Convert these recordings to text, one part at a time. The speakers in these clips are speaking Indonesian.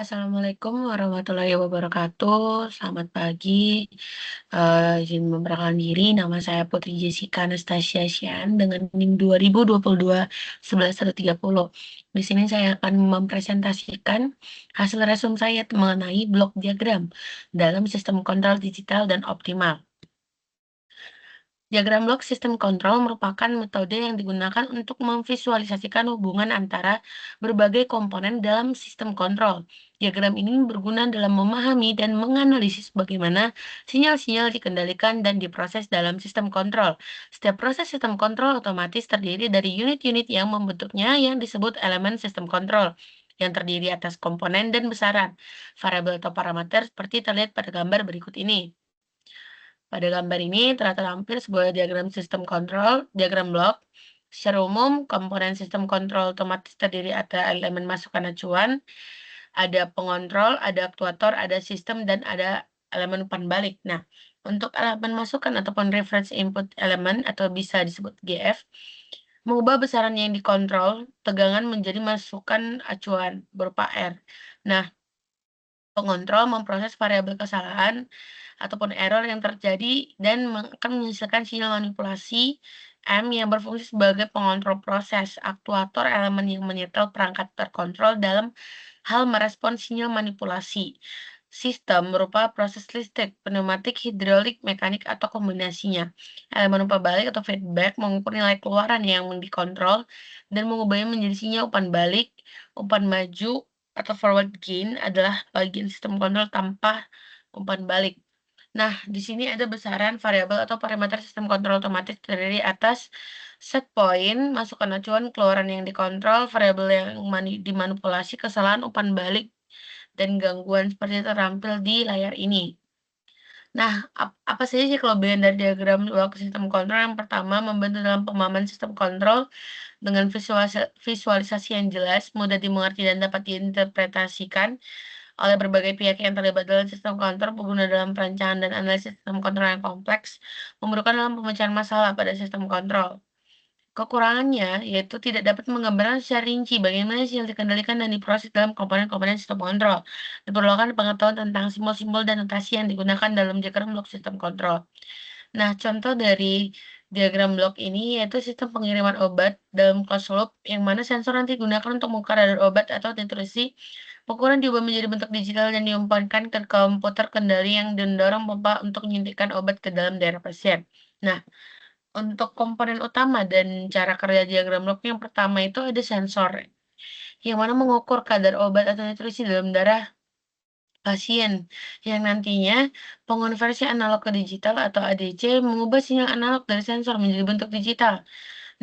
Assalamualaikum warahmatullahi wabarakatuh. Selamat pagi. Izin memperkenalkan diri, nama saya Putri Jessica Anastasia Syan dengan NIM 2022 11 130. Di sini saya akan mempresentasikan hasil resume saya mengenai blok diagram dalam sistem kontrol digital dan optimal. Diagram blok sistem kontrol merupakan metode yang digunakan untuk memvisualisasikan hubungan antara berbagai komponen dalam sistem kontrol. Diagram ini berguna dalam memahami dan menganalisis bagaimana sinyal-sinyal dikendalikan dan diproses dalam sistem kontrol. Setiap proses sistem kontrol otomatis terdiri dari unit-unit yang membentuknya yang disebut elemen sistem kontrol yang terdiri atas komponen dan besaran, variabel atau parameter seperti terlihat pada gambar berikut ini. Pada gambar ini telah terdampil sebuah diagram sistem kontrol, diagram blok. Secara umum, komponen sistem kontrol otomatis terdiri atas elemen masukan acuan, ada pengontrol, ada aktuator, ada sistem, dan ada elemen umpan balik. Nah, untuk elemen masukan ataupun reference input element atau bisa disebut GF, mengubah besaran yang dikontrol, tegangan menjadi masukan acuan berupa R. Nah, pengontrol memproses variabel kesalahan ataupun error yang terjadi dan akan menghasilkan sinyal manipulasi M yang berfungsi sebagai pengontrol proses. Aktuator elemen yang menyetel perangkat terkontrol dalam hal merespons sinyal manipulasi. Sistem berupa proses listrik, pneumatik, hidrolik, mekanik, atau kombinasinya. Elemen umpan balik atau feedback mengukur nilai keluaran yang dikontrol dan mengubahnya menjadi sinyal umpan balik, umpan maju, atau forward gain adalah bagian sistem kontrol tanpa umpan balik. Nah, di sini ada besaran variabel atau parameter sistem kontrol otomatis terdiri atas set point, masukan acuan, keluaran yang dikontrol, variabel yang dimanipulasi, kesalahan umpan balik, dan gangguan seperti tertampil di layar ini. Nah, apa saja sih kelebihan dari diagram blok sistem kontrol? Yang pertama, membantu dalam pemahaman sistem kontrol dengan visualisasi yang jelas, mudah dimengerti dan dapat diinterpretasikan oleh berbagai pihak yang terlibat dalam sistem kontrol, berguna dalam perancangan dan analisis sistem kontrol yang kompleks, memerlukan dalam pemecahan masalah pada sistem kontrol. Kekurangannya yaitu tidak dapat menggambarkan secara rinci bagaimana sinyal dikendalikan dan diproses dalam komponen-komponen sistem kontrol. Diperlukan pengetahuan tentang simbol-simbol dan notasi yang digunakan dalam diagram blok sistem kontrol. Nah, contoh dari diagram blok ini yaitu sistem pengiriman obat dalam closed loop yang mana sensor nanti digunakan untuk mengukur kadar obat atau nutrisi. Ukuran diubah menjadi bentuk digital dan diumpankan ke komputer kendali yang mendorong pompa untuk menyuntikkan obat ke dalam daerah pasien. Nah, untuk komponen utama dan cara kerja diagram blok yang pertama itu ada sensor, yang mana mengukur kadar obat atau nutrisi dalam darah pasien, yang nantinya pengonversi analog ke digital atau ADC mengubah sinyal analog dari sensor menjadi bentuk digital.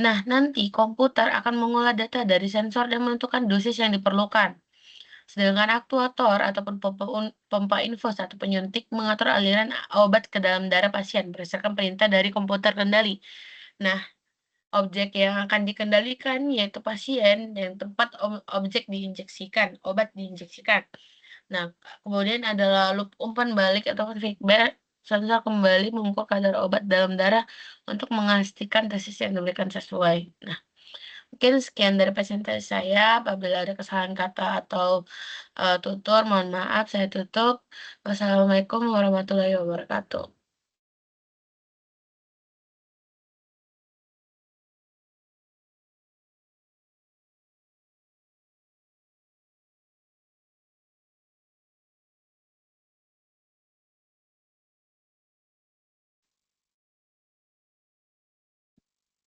Nah, nanti komputer akan mengolah data dari sensor dan menentukan dosis yang diperlukan. Sedangkan aktuator ataupun pompa infus atau penyuntik mengatur aliran obat ke dalam darah pasien berdasarkan perintah dari komputer kendali. Nah, objek yang akan dikendalikan yaitu pasien dan tempat objek diinjeksikan, obat diinjeksikan. Nah, kemudian adalah loop umpan balik atau feedback, sensor kembali mengukur kadar obat dalam darah untuk memastikan dosis yang diberikan sesuai. Nah, mungkin sekian dari presentasi saya. Apabila ada kesalahan kata atau tutur, mohon maaf. Saya tutup. Wassalamualaikum warahmatullahi wabarakatuh.